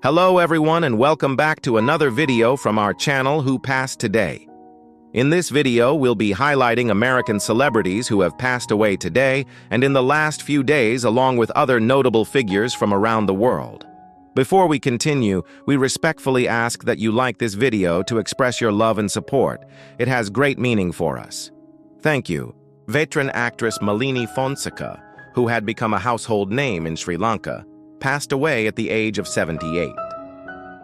Hello everyone and welcome back to another video from our channel Who Passed Today. In this video, we'll be highlighting American celebrities who have passed away today and in the last few days, along with other notable figures from around the world. Before we continue, we respectfully ask that you like this video to express your love and support. It has great meaning for us. Thank you. Vetran actress Malini Fonseka, who had become a household name in Sri Lanka, passed away at the age of 78.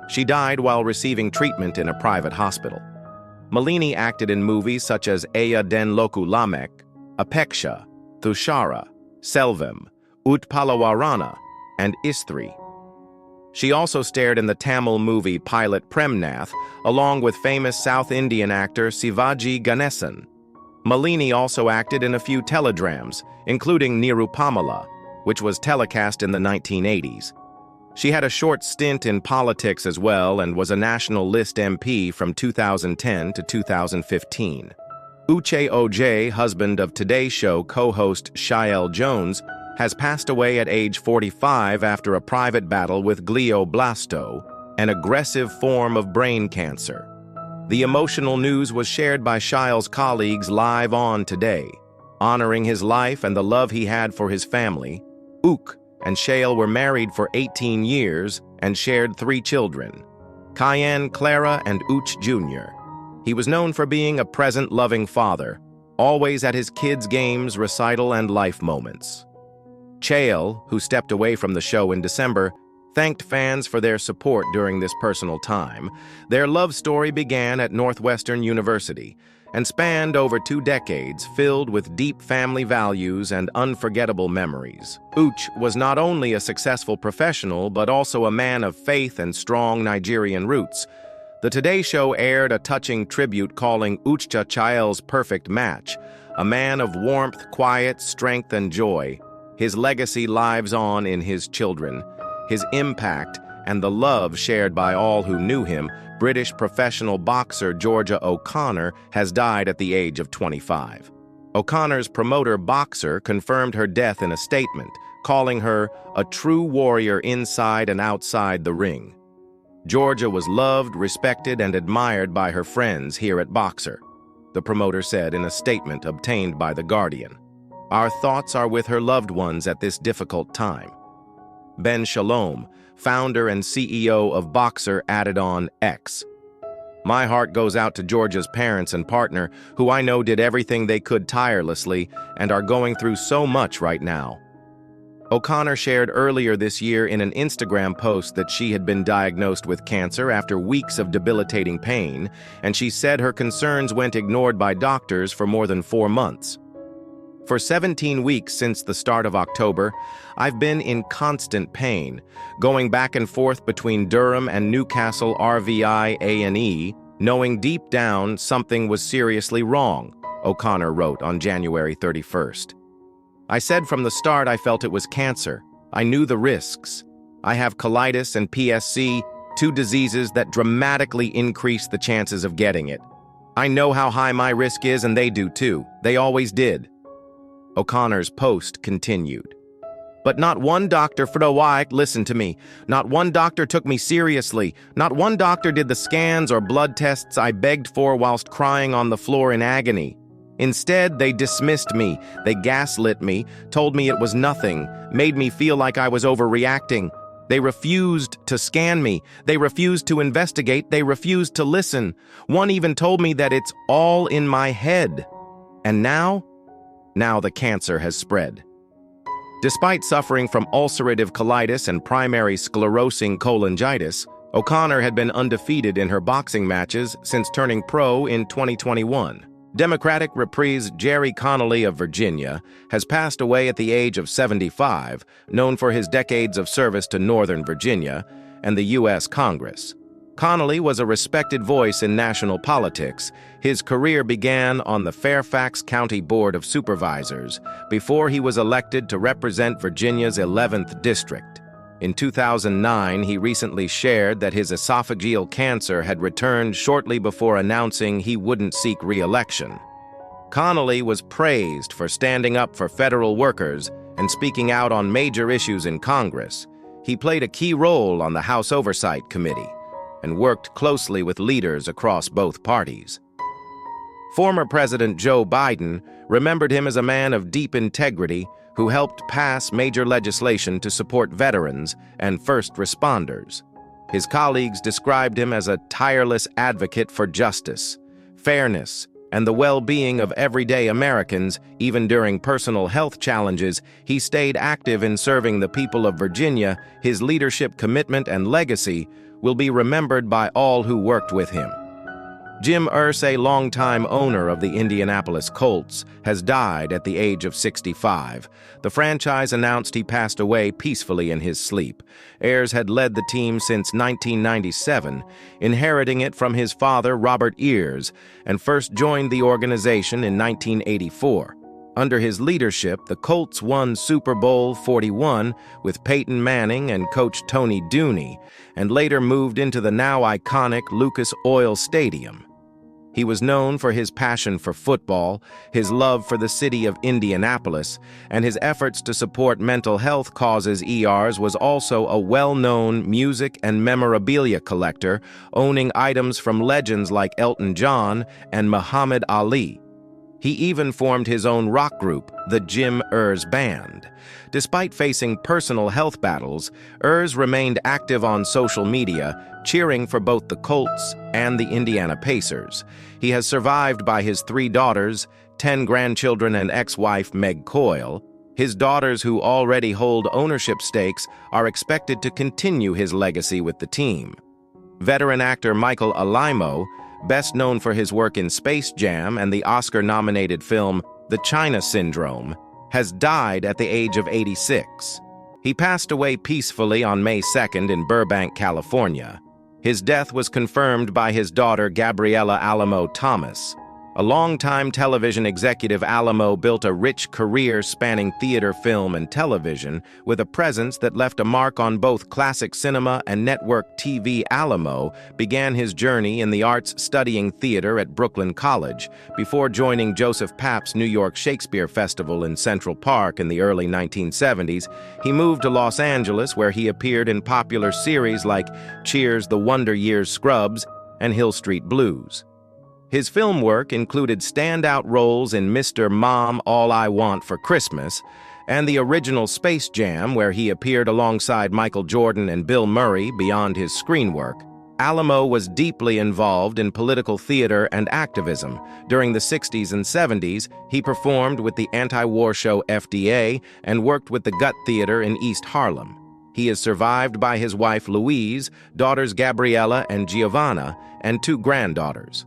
She died while receiving treatment in a private hospital. Malini acted in movies such as Aya Den Loku Lamek, Apeksha, Thushara, Selvam, Utpalawarana, and Istri. She also starred in the Tamil movie Pilot Premnath, along with famous South Indian actor Sivaji Ganesan. Malini also acted in a few teledramas, including Nirupamala, which was telecast in the 1980s. She had a short stint in politics as well and was a National List MP from 2010 to 2015. Uche Ojeh, husband of Today Show co-host Shael Jones, has passed away at age 45 after a private battle with glyobblasto, an aggressive form of brain cancer. The emotional news was shared by Shael's colleagues live on Today, honoring his life and the love he had for his family. Uche and Shael were married for 18 years and shared 3 children, Cayenne, Clara, and Uche Jr. He was known for being a present, loving father, always at his kids' games, recital, and life moments. Shael, who stepped away from the show in December, thanked fans for their support during this personal time. Their love story began at Northwestern University and spanned over 2 decades, filled with deep family values and unforgettable memories. Uche was not only a successful professional, but also a man of faith and strong Nigerian roots. The Today Show aired a touching tribute calling Uche Shael's perfect match, a man of warmth, quiet, strength, and joy. His legacy lives on in his children, his impact, and the love shared by all who knew him. British professional boxer Georgia O'Connor has died at the age of 25. O'Connor's promoter Boxer confirmed her death in a statement, calling her a true warrior inside and outside the ring. Georgia was loved, respected, and admired by her friends here at Boxer, the promoter said in a statement obtained by The Guardian. Our thoughts are with her loved ones at this difficult time. Ben Shalom, founder and CEO of Boxer, added on X, "My heart goes out to Georgia's parents and partner, who I know did everything they could tirelessly and are going through so much right now." O'Connor shared earlier this year in an Instagram post that she had been diagnosed with cancer after weeks of debilitating pain, and she said her concerns went ignored by doctors for more than 4 months. "For 17 weeks since the start of October, I've been in constant pain, going back and forth between Durham and Newcastle RVI A&E, knowing deep down something was seriously wrong," O'Connor wrote on January 31st. "I said from the start I felt it was cancer. I knew the risks. I have colitis and PSC, 2 diseases that dramatically increase the chances of getting it. I know how high my risk is and they do too. They always did." O'Connor's post continued. "But not one doctor for a while listened to me. Not one doctor took me seriously. Not one doctor did the scans or blood tests I begged for whilst crying on the floor in agony. Instead, they dismissed me, they gaslit me, told me it was nothing, made me feel like I was overreacting. They refused to scan me. They refused to investigate. They refused to listen. One even told me that it's all in my head. And now the cancer has spread." Despite suffering from ulcerative colitis and primary sclerosing cholangitis, O'Connor had been undefeated in her boxing matches since turning pro in 2021. Democratic reprise Jerry Connolly of Virginia has passed away at the age of 75, known for his decades of service to Northern Virginia and the U.S. Congress. Connolly was a respected voice in national politics. His career began on the Fairfax County Board of Supervisors before he was elected to represent Virginia's 11th District. In 2009, he recently shared that his esophageal cancer had returned shortly before announcing he wouldn't seek re-election. Connolly was praised for standing up for federal workers and speaking out on major issues in Congress. He played a key role on the House Oversight Committee and worked closely with leaders across both parties. Former President Joe Biden remembered him as a man of deep integrity who helped pass major legislation to support veterans and first responders. His colleagues described him as a tireless advocate for justice, fairness, and the well-being of everyday Americans. Even during personal health challenges, he stayed active in serving the people of Virginia. His leadership, commitment, and legacy will be remembered by all who worked with him. Jim Irsay, a longtime owner of the Indianapolis Colts, has died at the age of 65. The franchise announced he passed away peacefully in his sleep. Ayers had led the team since 1997, inheriting it from his father, Robert Ayers, and first joined the organization in 1984. Under his leadership, the Colts won Super Bowl 41 with Peyton Manning and coach Tony Dungy, and later moved into the now iconic Lucas Oil Stadium. He was known for his passion for football, his love for the city of Indianapolis, and his efforts to support mental health causes. Ayers was also a well-known music and memorabilia collector, owning items from legends like Elton John and Muhammad Ali. He even formed his own rock group, the Jim Ayers Band. Despite facing personal health battles, Ayers remained active on social media, cheering for both the Colts and the Indiana Pacers. He has survived by his 3 daughters, 10 grandchildren, and ex-wife Meg Coyle. His daughters, who already hold ownership stakes, are expected to continue his legacy with the team. Veteran actor Michael Alimo, best known for his work in Space Jam and the Oscar-nominated film The China Syndrome, has died at the age of 86. He passed away peacefully on May 2nd in Burbank, California. His death was confirmed by his daughter, Gabriella Alamo Thomas. A longtime television executive, Alamo built a rich career spanning theater, film, and television, with a presence that left a mark on both classic cinema and network TV. Alamo began his journey in the arts studying theater at Brooklyn College, before joining Joseph Papp's New York Shakespeare Festival in Central Park in the early 1970s. He moved to Los Angeles, where he appeared in popular series like Cheers, The Wonder Years, Scrubs, and Hill Street Blues. His film work included standout roles in Mr. Mom, All I Want for Christmas, and the original Space Jam, where he appeared alongside Michael Jordan and Bill Murray. Beyond his screen work, Alamo was deeply involved in political theater and activism. During the 60s and 70s, he performed with the anti-war show FDA and worked with the Gut Theater in East Harlem. He is survived by his wife Louise, daughters Gabriella and Giovanna, and 2 granddaughters.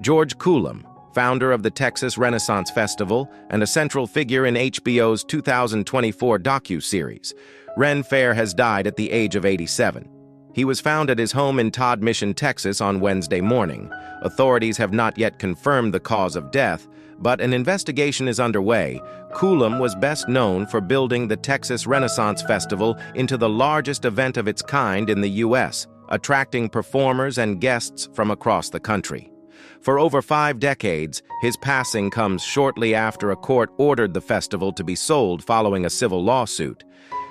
George Coulomb, founder of the Texas Renaissance Festival and a central figure in HBO's 2024 docu-series, Ren Fair, has died at the age of 87. He was found at his home in Todd Mission, Texas on Wednesday morning. Authorities have not yet confirmed the cause of death, but an investigation is underway. Coulomb was best known for building the Texas Renaissance Festival into the largest event of its kind in the U.S., attracting performers and guests from across the country. For over 5 decades, his passing comes shortly after a court ordered the festival to be sold following a civil lawsuit.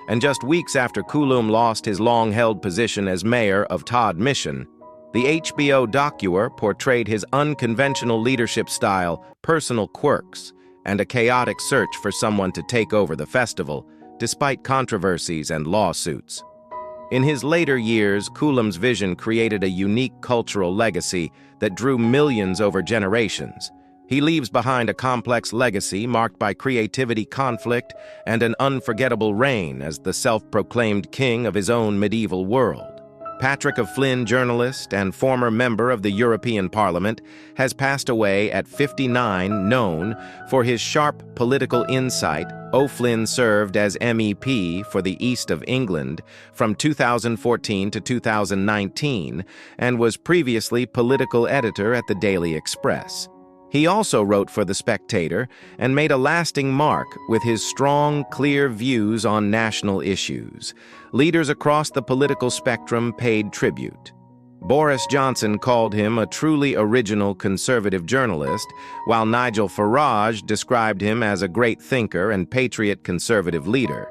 And just weeks after Coulomb lost his long-held position as mayor of Todd Mission, the HBO documentary portrayed his unconventional leadership style, personal quirks, and a chaotic search for someone to take over the festival, despite controversies and lawsuits. In his later years, Coulomb's vision created a unique cultural legacy that drew millions over generations. He leaves behind a complex legacy marked by creativity, conflict, and an unforgettable reign as the self-proclaimed king of his own medieval world. Patrick of Flynn, journalist and former member of the European Parliament, has passed away at 59. Known for his sharp political insight, O'Flynn served as MEP for the East of England from 2014 to 2019 and was previously political editor at the Daily Express. He also wrote for The Spectator and made a lasting mark with his strong, clear views on national issues. Leaders across the political spectrum paid tribute. Boris Johnson called him a truly original conservative journalist, while Nigel Farage described him as a great thinker and patriot conservative leader.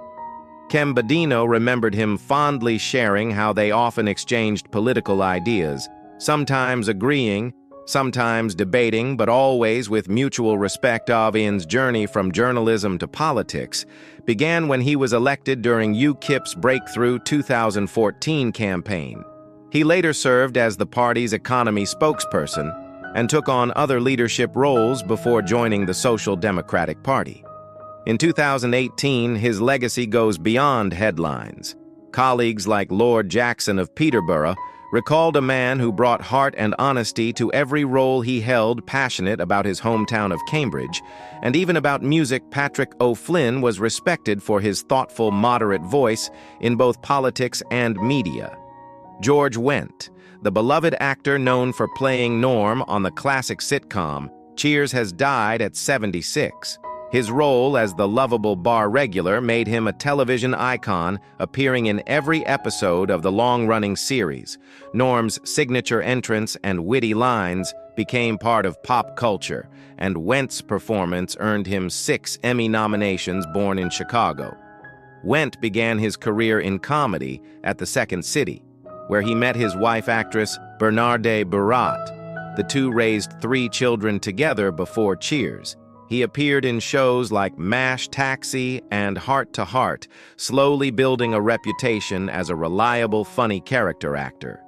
Kembadino remembered him fondly, sharing how they often exchanged political ideas, sometimes agreeing, sometimes debating, but always with mutual respect. Ovian's journey from journalism to politics began when he was elected during UKIP's breakthrough 2014 campaign. He later served as the party's economy spokesperson and took on other leadership roles before joining the Social Democratic Party. In 2018, his legacy goes beyond headlines. Colleagues like Lord Jackson of Peterborough recalled a man who brought heart and honesty to every role he held, passionate about his hometown of Cambridge, and even about music. Patrick O'Flynn was respected for his thoughtful, moderate voice in both politics and media. George Wendt, the beloved actor known for playing Norm on the classic sitcom Cheers, has died at 76. His role as the lovable bar regular made him a television icon, appearing in every episode of the long-running series. Norm's signature entrance and witty lines became part of pop culture, and Wendt's performance earned him 6 Emmy nominations. Born in Chicago, Wendt began his career in comedy at the Second City, where he met his wife, actress Bernarde Barat. The two raised 3 children together before Cheers. He appeared in shows like MASH, Taxi, and Heart to Heart, slowly building a reputation as a reliable, funny character actor.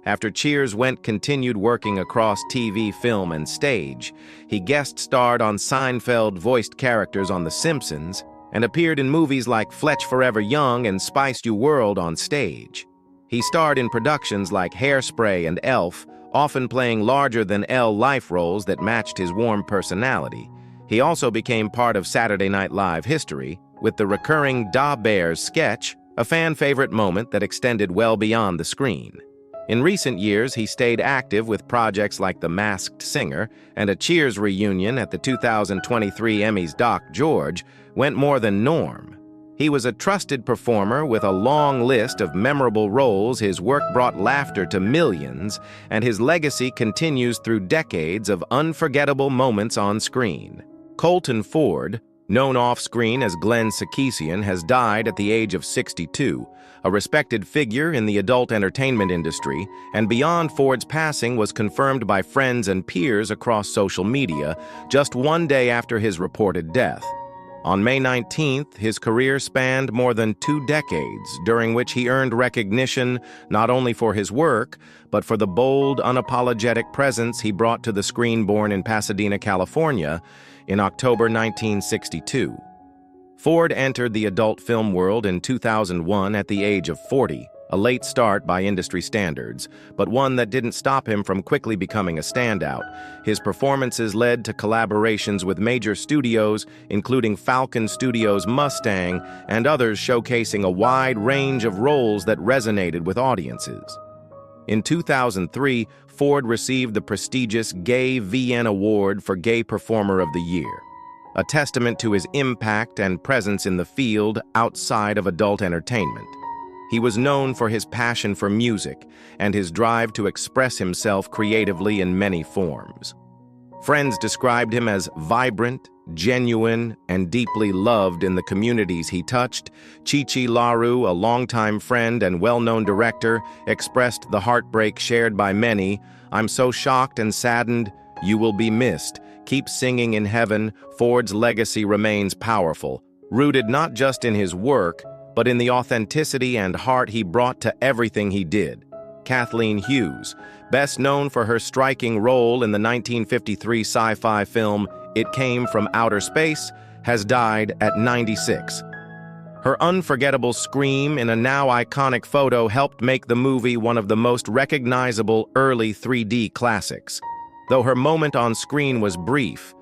After Cheers, Wendt continued working across TV, film, and stage. He guest-starred on Seinfeld, voiced characters on The Simpsons, and appeared in movies like Fletch Forever Young and Spice You World on stage. He starred in productions like Hairspray and Elf, often playing larger-than-life life roles that matched his warm personality. He also became part of Saturday Night Live history with the recurring Da Bears sketch, a fan-favorite moment that extended well beyond the screen. In recent years, he stayed active with projects like The Masked Singer and a Cheers reunion at the 2023 Emmys. Doc George went more than Norm. He was a trusted performer with a long list of memorable roles. His work brought laughter to millions, and his legacy continues through decades of unforgettable moments on screen. Colton Ford, known off-screen as Glenn Sarkeesian, has died at the age of 62, a respected figure in the adult entertainment industry, and beyond Ford's passing was confirmed by friends and peers across social media just one day after his reported death. On May 19th, his career spanned more than 2 decades, during which he earned recognition not only for his work, but for the bold, unapologetic presence he brought to the screen. Born in Pasadena, California, in October 1962. Ford entered the adult film world in 2001 at the age of 40, a late start by industry standards, but one that didn't stop him from quickly becoming a standout. His performances led to collaborations with major studios, including Falcon Studios' Mustang, and others, showcasing a wide range of roles that resonated with audiences. In 2003, Ford received the prestigious Gay VN Award for Gay Performer of the Year, a testament to his impact and presence in the field outside of adult entertainment. He was known for his passion for music and his drive to express himself creatively in many forms. Friends described him as vibrant, genuine, and deeply loved in the communities he touched. Chichi Laru, a longtime friend and well-known director, expressed the heartbreak shared by many. "I'm so shocked and saddened. You will be missed. Keep singing in heaven." Ford's legacy remains powerful, rooted not just in his work, but in the authenticity and heart he brought to everything he did. Kathleen Hughes, best known for her striking role in the 1953 sci-fi film It Came from Outer Space, has died at 96. Her unforgettable scream in a now iconic photo helped make the movie one of the most recognizable early 3D classics. Though her moment on screen was brief,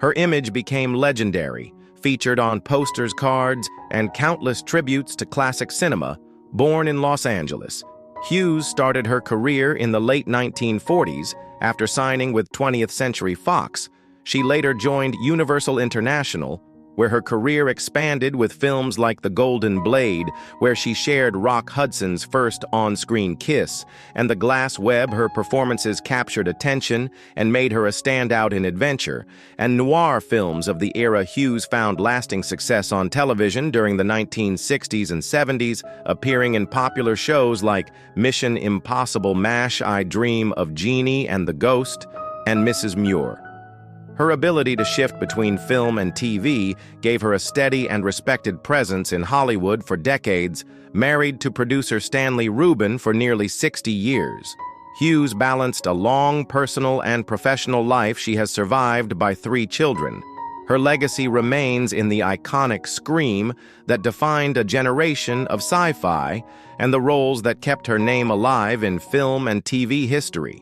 her image became legendary, featured on posters, cards, and countless tributes to classic cinema. Born in Los Angeles, Hughes started her career in the late 1940s after signing with 20th Century Fox. She later joined Universal International, where her career expanded with films like The Golden Blade, where she shared Rock Hudson's first on-screen kiss, and The Glass Web. Her performances captured attention and made her a standout in adventure, and noir films of the era. Hughes found lasting success on television during the 1960s and 70s, appearing in popular shows like Mission Impossible MASH, I Dream of Jeannie and the Ghost, and Mrs. Muir. Her ability to shift between film and TV gave her a steady and respected presence in Hollywood for decades, married to producer Stanley Rubin for nearly 60 years. Hughes balanced a long personal and professional life. She has survived by 3 children. Her legacy remains in the iconic scream that defined a generation of sci-fi and the roles that kept her name alive in film and TV history.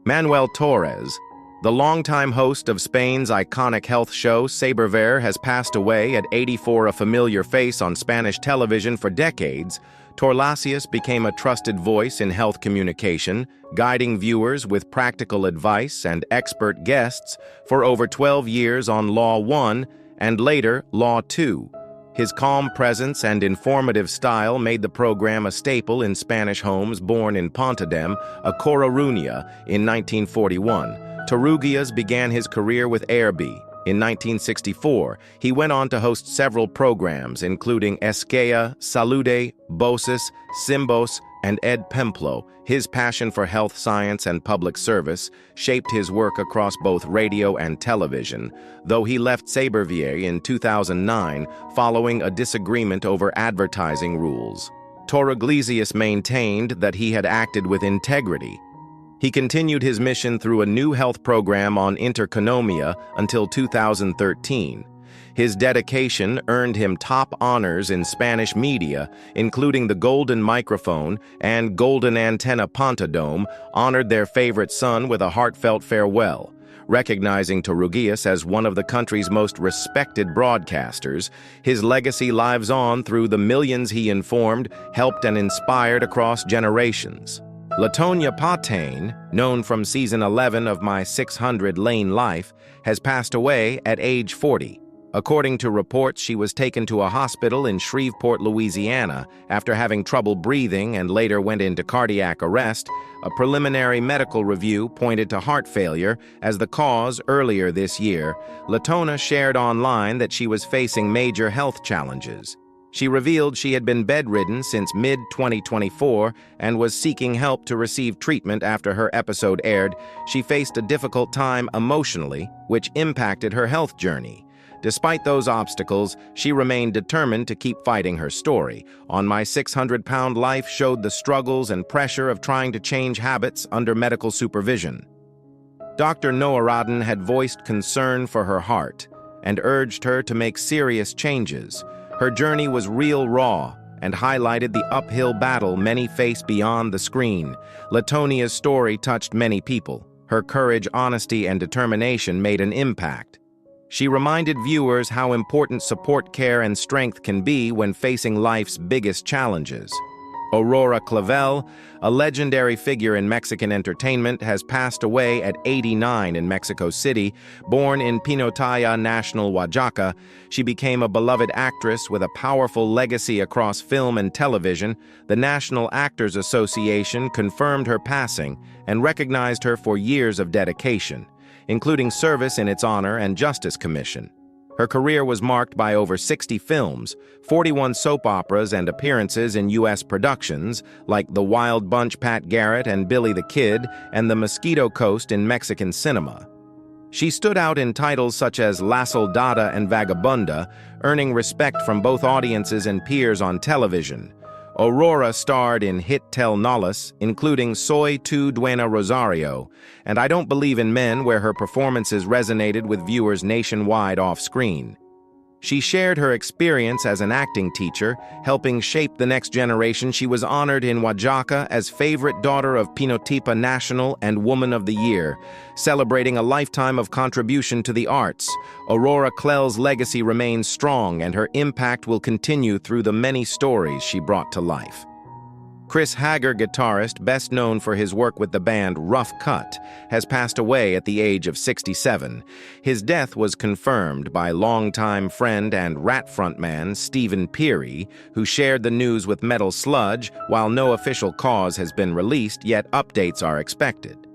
Manuel Torres, the longtime host of Spain's iconic health show Saberver, has passed away at 84. A familiar face on Spanish television for decades, Torlasius became a trusted voice in health communication, guiding viewers with practical advice and expert guests for over 12 years on Law 1 and later Law 2. His calm presence and informative style made the program a staple in Spanish homes. Born in Pontedem, a Coruña, in 1941, Torrugias began his career with Airby. In 1964, he went on to host several programs, including Esquella, Salude, Voces, Simbos, and Ed Pemplo. His passion for health science and public service shaped his work across both radio and television, though he left Sabervier in 2009 following a disagreement over advertising rules. Torrugias maintained that he had acted with integrity. He continued his mission through a new health program on Intereconomia until 2013. His dedication earned him top honors in Spanish media, including the Golden Microphone and Golden Antenna. Pontedom honored their favorite son with a heartfelt farewell. Recognizing Torrugias as one of the country's most respected broadcasters, his legacy lives on through the millions he informed, helped, and inspired across generations. Latonia Patain, known from season 11 of My 600 Lane Life, has passed away at age 40. According to reports, she was taken to a hospital in Shreveport, Louisiana, after having trouble breathing and later went into cardiac arrest. A preliminary medical review pointed to heart failure as the cause earlier this year. Latonia shared online that she was facing major health challenges. She revealed she had been bedridden since mid-2024 and was seeking help to receive treatment after her episode aired. She faced a difficult time emotionally, which impacted her health journey. Despite those obstacles, she remained determined to keep fighting her story. On My 600-Pound Life showed the struggles and pressure of trying to change habits under medical supervision. Dr. Noiraden had voiced concern for her heart and urged her to make serious changes. Her journey was real raw and highlighted the uphill battle many face beyond the screen. Latonia's story touched many people. Her courage, honesty, and determination made an impact. She reminded viewers how important support, care, and strength can be when facing life's biggest challenges. Aurora Clavel, a legendary figure in Mexican entertainment, has passed away at 89 in Mexico City. Born in Pinotaya National, Oaxaca, she became a beloved actress with a powerful legacy across film and television. The National Actors Association confirmed her passing and recognized her for years of dedication, including service in its Honor and Justice Commission. Her career was marked by over 60 films, 41 soap operas, and appearances in U.S. productions like The Wild Bunch, Pat Garrett and Billy the Kid, and The Mosquito Coast in Mexican cinema. She stood out in titles such as La Soldada and Vagabunda, earning respect from both audiences and peers on television. Aurora starred in hit telenovelas, including Soy Tu Duena Rosario, and I Don't Believe in Men, where her performances resonated with viewers nationwide off-screen. She shared her experience as an acting teacher, helping shape the next generation. She was honored in Oaxaca as Favorite Daughter of Pinotepa National and Woman of the Year, celebrating a lifetime of contribution to the arts. Aurora Clavel's legacy remains strong, and her impact will continue through the many stories she brought to life. Chris Hager, guitarist, best known for his work with the band Rough Cut, has passed away at the age of 67. His death was confirmed by longtime friend and Rat frontman Stephen Peary, who shared the news with Metal Sludge. While no official cause has been released, yet updates are expected.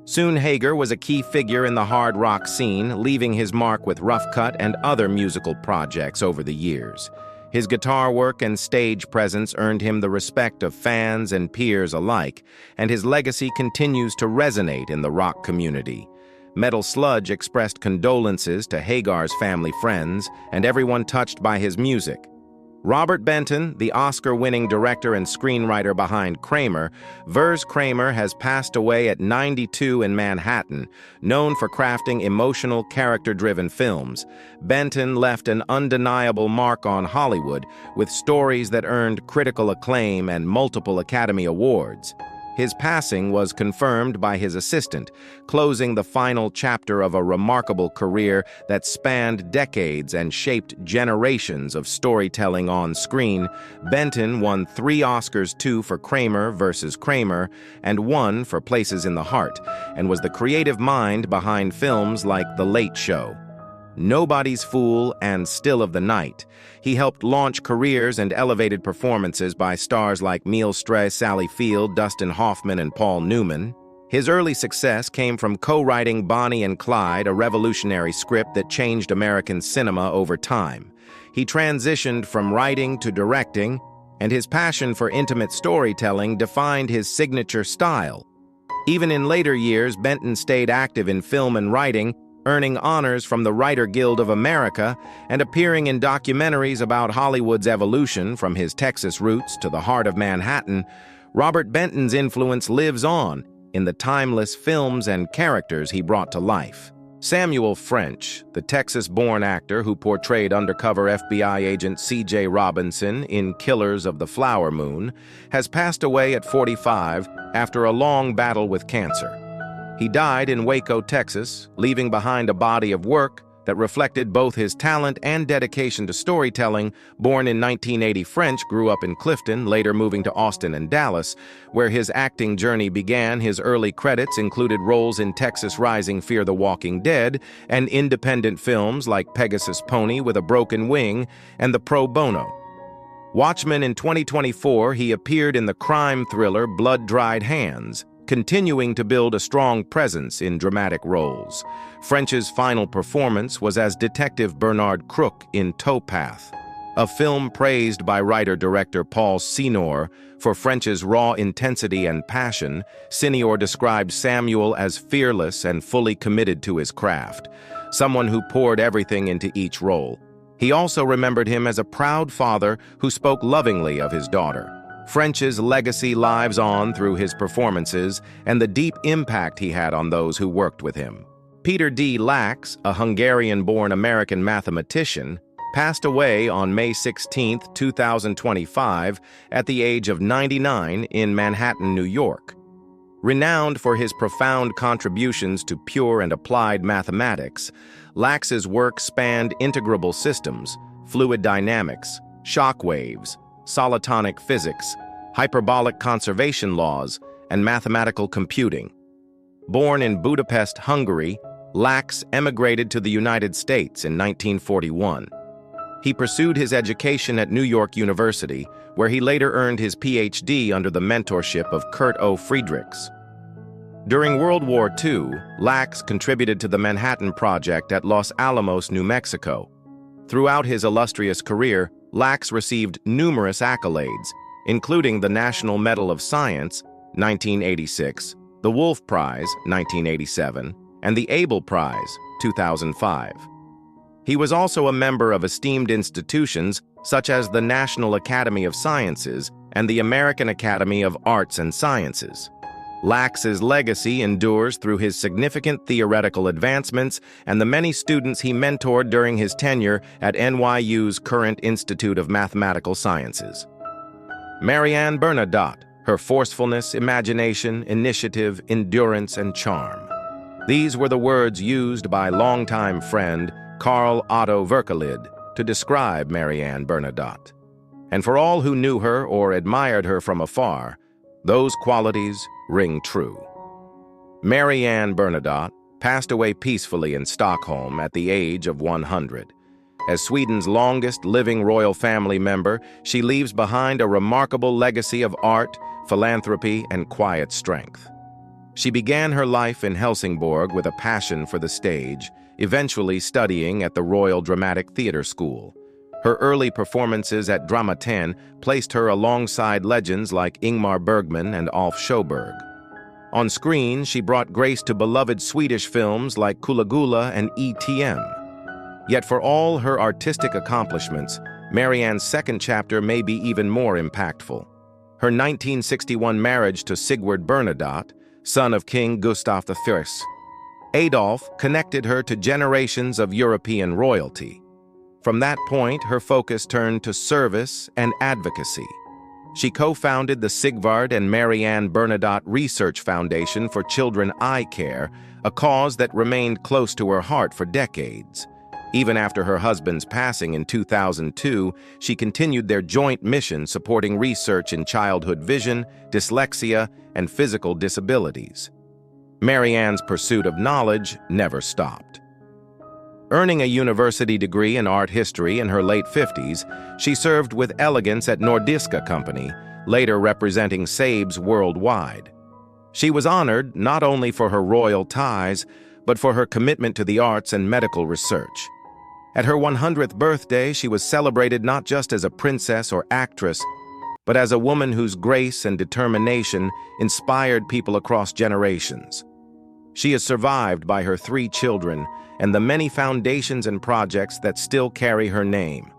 Soon Hager was a key figure in the hard rock scene, leaving his mark with Rough Cut and other musical projects over the years. His guitar work and stage presence earned him the respect of fans and peers alike, and his legacy continues to resonate in the rock community. Metal Sludge expressed condolences to Hagar's family, friends, and everyone touched by his music. Robert Benton, the Oscar-winning director and screenwriter behind Kramer, Vers Kramer, has passed away at 92 in Manhattan. Known for crafting emotional, character-driven films, Benton left an undeniable mark on Hollywood with stories that earned critical acclaim and multiple Academy Awards. His passing was confirmed by his assistant, closing the final chapter of a remarkable career that spanned decades and shaped generations of storytelling on screen. Benton won 3 Oscars, 2 for Kramer vs. Kramer, and 1 for Places in the Heart, and was the creative mind behind films like The Late Show, Nobody's Fool, and Still of the Night. He helped launch careers and elevated performances by stars like Meryl Streep, Sally Field, Dustin Hoffman, and Paul Newman. His early success came from co-writing Bonnie and Clyde, a revolutionary script that changed American cinema over time. He transitioned from writing to directing, and his passion for intimate storytelling defined his signature style. Even in later years, Benton stayed active in film and writing, earning honors from the Writer Guild of America and appearing in documentaries about Hollywood's evolution from his Texas roots to the heart of Manhattan. Robert Benton's influence lives on in the timeless films and characters he brought to life. Samuel French, the Texas-born actor who portrayed undercover FBI agent C.J. Robinson in Killers of the Flower Moon, has passed away at 45 after a long battle with cancer. He died in Waco, Texas, leaving behind a body of work that reflected both his talent and dedication to storytelling. Born in 1980, French grew up in Clifton, later moving to Austin and Dallas, where his acting journey began. His early credits included roles in Texas Rising, Fear the Walking Dead, and independent films like Pegasus Pony with a Broken Wing and The Pro Bono. Watchmen. In 2024, he appeared in the crime thriller Blood-Dried Hands, continuing to build a strong presence in dramatic roles. French's final performance was as Detective Bernard Crook in Towpath, a film praised by writer-director Paul Senior for French's raw intensity and passion. Senior described Samuel as fearless and fully committed to his craft, someone who poured everything into each role. He also remembered him as a proud father who spoke lovingly of his daughter. French's legacy lives on through his performances and the deep impact he had on those who worked with him. Peter D. Lax, a Hungarian-born American mathematician, passed away on May 16, 2025, at the age of 99 in Manhattan, New York. Renowned for his profound contributions to pure and applied mathematics, Lax's work spanned integrable systems, fluid dynamics, shock waves, solitonic physics, hyperbolic conservation laws, and mathematical computing. Born in Budapest, Hungary, Lax emigrated to the United States in 1941. He pursued his education at New York University, where he later earned his PhD under the mentorship of Kurt O. Friedrichs. During World War II, Lax contributed to the Manhattan Project at Los Alamos, New Mexico. Throughout his illustrious career, Lax received numerous accolades, including the National Medal of Science, 1986, the Wolf Prize, 1987, and the Abel Prize, 2005. He was also a member of esteemed institutions such as the National Academy of Sciences and the American Academy of Arts and Sciences. Lax's legacy endures through his significant theoretical advancements and the many students he mentored during his tenure at NYU's current Institute of Mathematical Sciences. Marianne Bernadotte, her forcefulness, imagination, initiative, endurance, and charm. These were the words used by longtime friend Carl Otto Verkelid to describe Marianne Bernadotte. And for all who knew her or admired her from afar, those qualities ring true. Marianne Bernadotte passed away peacefully in Stockholm at the age of 100. As Sweden's longest living royal family member, she leaves behind a remarkable legacy of art, philanthropy, and quiet strength. She began her life in Helsingborg with a passion for the stage, eventually studying at the Royal Dramatic Theatre School. Her early performances at Dramaten placed her alongside legends like Ingmar Bergman and Alf Sjöberg. On screen, she brought grace to beloved Swedish films like Kulagula and ETM. Yet for all her artistic accomplishments, Marianne's second chapter may be even more impactful. Her 1961 marriage to Sigurd Bernadotte, son of King Gustav I, Adolf, connected her to generations of European royalty. From that point, her focus turned to service and advocacy. She co-founded the Sigvard and Marianne Bernadotte Research Foundation for Children Eye Care, a cause that remained close to her heart for decades. Even after her husband's passing in 2002, she continued their joint mission supporting research in childhood vision, dyslexia, and physical disabilities. Marianne's pursuit of knowledge never stopped. Earning a university degree in art history in her late 50s, she served with elegance at Nordiska Company, later representing Saab's worldwide. She was honored not only for her royal ties, but for her commitment to the arts and medical research. At her 100th birthday, she was celebrated not just as a princess or actress, but as a woman whose grace and determination inspired people across generations. She is survived by her 3 children and the many foundations and projects that still carry her name.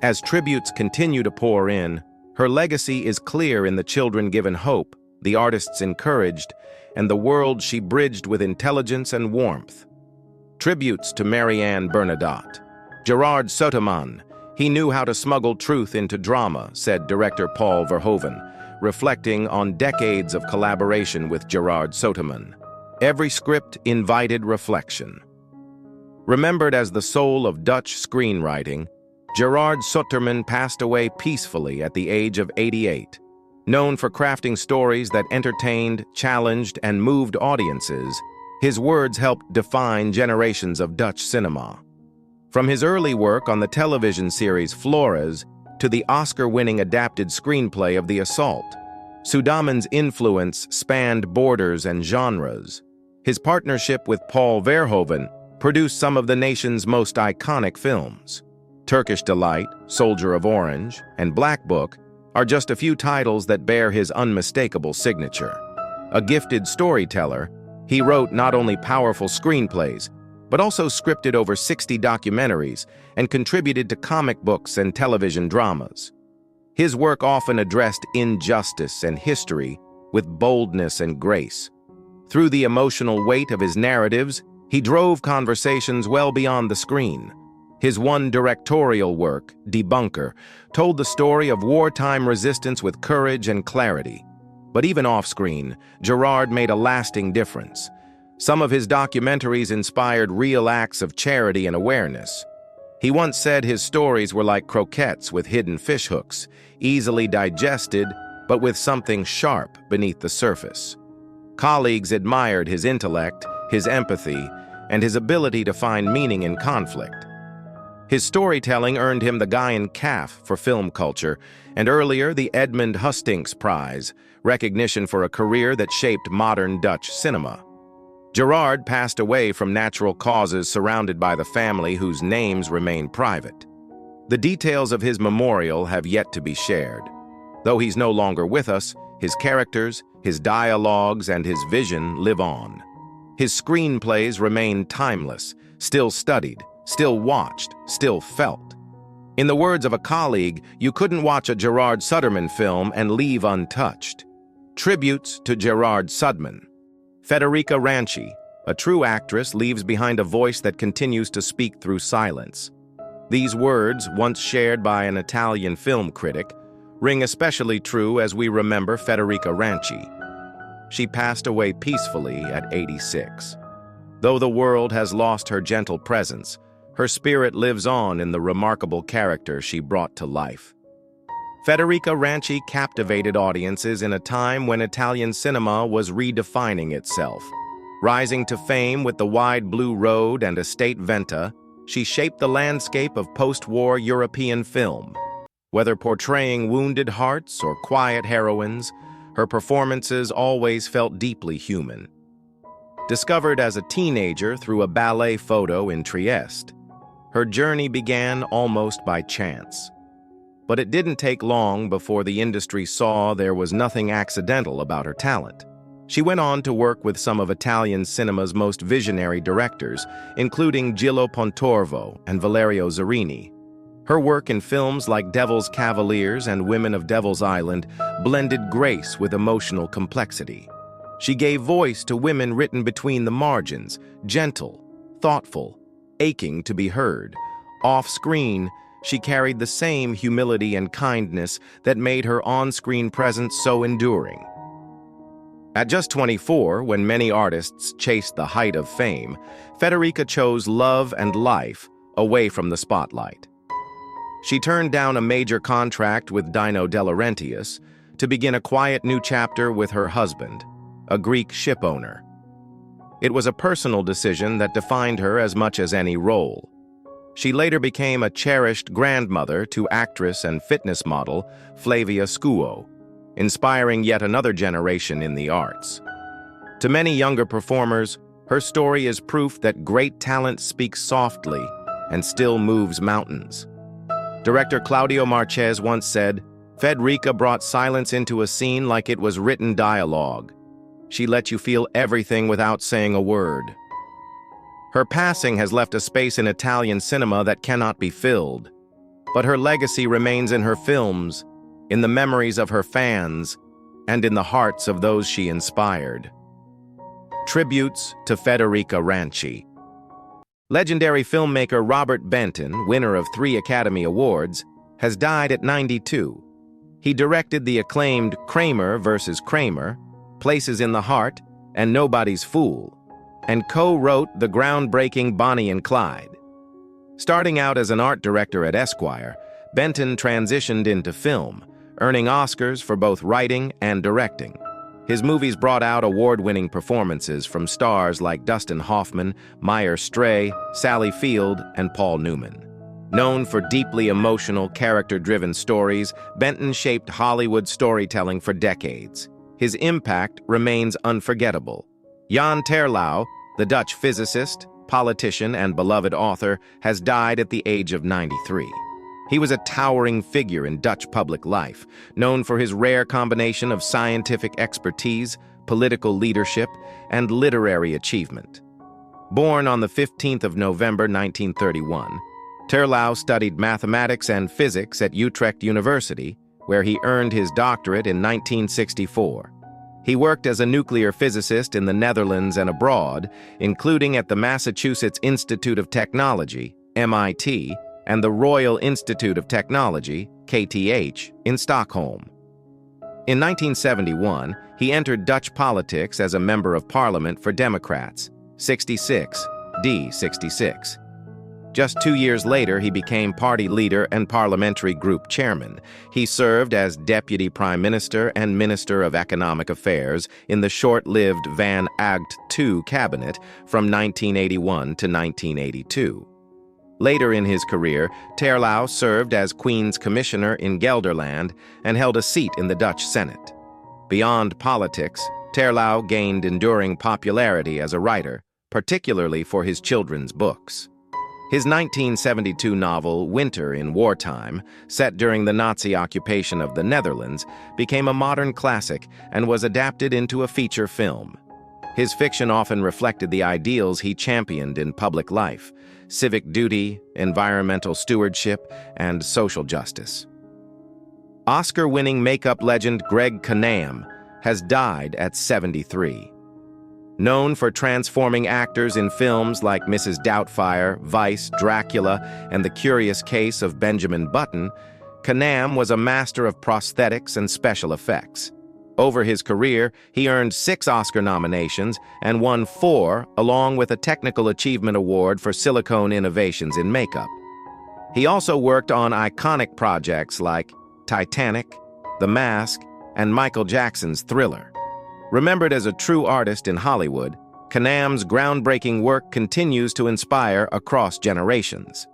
As tributes continue to pour in, her legacy is clear in the children given hope, the artists encouraged, and the world she bridged with intelligence and warmth. Tributes to Marianne Bernadotte. Gerard Soterman, he knew how to smuggle truth into drama, said director Paul Verhoeven, reflecting on decades of collaboration with Gerard Soterman. Every script invited reflection. Remembered as the soul of Dutch screenwriting, Gerard Soterman passed away peacefully at the age of 88. Known for crafting stories that entertained, challenged, and moved audiences, his words helped define generations of Dutch cinema. From his early work on the television series Flores to the Oscar-winning adapted screenplay of The Assault, Soterman's influence spanned borders and genres. His partnership with Paul Verhoeven produced some of the nation's most iconic films. Turkish Delight, Soldier of Orange, and Black Book are just a few titles that bear his unmistakable signature. A gifted storyteller, he wrote not only powerful screenplays, but also scripted over 60 documentaries and contributed to comic books and television dramas. His work often addressed injustice and history with boldness and grace. Through the emotional weight of his narratives, he drove conversations well beyond the screen. His one directorial work, Debunker, told the story of wartime resistance with courage and clarity. But even off-screen, Gerard made a lasting difference. Some of his documentaries inspired real acts of charity and awareness. He once said his stories were like croquettes with hidden fishhooks, easily digested, but with something sharp beneath the surface. Colleagues admired his intellect, his empathy, and his ability to find meaning in conflict. His storytelling earned him the Guyan Calf for film culture, and earlier the Edmund Hustings Prize, recognition for a career that shaped modern Dutch cinema. Gerard passed away from natural causes surrounded by the family whose names remain private. The details of his memorial have yet to be shared. Though he's no longer with us, his characters, his dialogues, and his vision live on. His screenplays remain timeless, still studied, still watched, still felt. In the words of a colleague, you couldn't watch a Gerard Soterman film and leave untouched. Tributes to Gerard Soterman. Federica Ranchi, a true actress, leaves behind a voice that continues to speak through silence. These words, once shared by an Italian film critic, ring especially true as we remember Federica Ranchi. She passed away peacefully at 86. Though the world has lost her gentle presence, her spirit lives on in the remarkable character she brought to life. Federica Ranchi captivated audiences in a time when Italian cinema was redefining itself. Rising to fame with The Wide Blue Road and Estate Venta, she shaped the landscape of post-war European film. Whether portraying wounded hearts or quiet heroines, her performances always felt deeply human. Discovered as a teenager through a ballet photo in Trieste, her journey began almost by chance. But it didn't take long before the industry saw there was nothing accidental about her talent. She went on to work with some of Italian cinema's most visionary directors, including Gillo Pontorvo and Valerio Zerini. Her work in films like Devil's Cavaliers and Women of Devil's Island blended grace with emotional complexity. She gave voice to women written between the margins, gentle, thoughtful, aching to be heard. Off-screen, she carried the same humility and kindness that made her on-screen presence so enduring. At just 24, when many artists chased the height of fame, Federica chose love and life away from the spotlight. She turned down a major contract with Dino De Laurentiis to begin a quiet new chapter with her husband, a Greek ship owner. It was a personal decision that defined her as much as any role. She later became a cherished grandmother to actress and fitness model Flavia Scuo, inspiring yet another generation in the arts. To many younger performers, her story is proof that great talent speaks softly and still moves mountains. Director Claudio Marchese once said, "Federica brought silence into a scene like it was written dialogue. She let you feel everything without saying a word." Her passing has left a space in Italian cinema that cannot be filled. But her legacy remains in her films, in the memories of her fans, and in the hearts of those she inspired. Tributes to Federica Ranchi. Legendary filmmaker Robert Benton, winner of 3 Academy Awards, has died at 92. He directed the acclaimed Kramer vs. Kramer, Places in the Heart, and Nobody's Fool, and co-wrote the groundbreaking Bonnie and Clyde. Starting out as an art director at Esquire, Benton transitioned into film, earning Oscars for both writing and directing. His movies brought out award-winning performances from stars like Dustin Hoffman, Meyer Stray, Sally Field, and Paul Newman. Known for deeply emotional, character-driven stories, Benton shaped Hollywood storytelling for decades. His impact remains unforgettable. Jan Terlouw, the Dutch physicist, politician, and beloved author, has died at the age of 93. He was a towering figure in Dutch public life, known for his rare combination of scientific expertise, political leadership, and literary achievement. Born on the 15th of November 1931, Terlouw studied mathematics and physics at Utrecht University, where he earned his doctorate in 1964. He worked as a nuclear physicist in the Netherlands and abroad, including at the Massachusetts Institute of Technology, MIT, and the Royal Institute of Technology, KTH, in Stockholm. In 1971, he entered Dutch politics as a member of parliament for Democrats, 66, D66. Just 2 years later, he became party leader and parliamentary group chairman. He served as Deputy Prime Minister and Minister of Economic Affairs in the short-lived Van Agt II cabinet from 1981 to 1982. Later in his career, Terlouw served as Queen's Commissioner in Gelderland and held a seat in the Dutch Senate. Beyond politics, Terlouw gained enduring popularity as a writer, particularly for his children's books. His 1972 novel, Winter in Wartime, set during the Nazi occupation of the Netherlands, became a modern classic and was adapted into a feature film. His fiction often reflected the ideals he championed in public life: civic duty, environmental stewardship, and social justice. Oscar-winning makeup legend Greg Kinnear has died at 73. Known for transforming actors in films like Mrs. Doubtfire, Vice, Dracula, and The Curious Case of Benjamin Button, Kinnear was a master of prosthetics and special effects. Over his career, he earned 6 Oscar nominations and won 4, along with a Technical Achievement Award for silicone innovations in makeup. He also worked on iconic projects like Titanic, The Mask, and Michael Jackson's Thriller. Remembered as a true artist in Hollywood, Kanam's groundbreaking work continues to inspire across generations.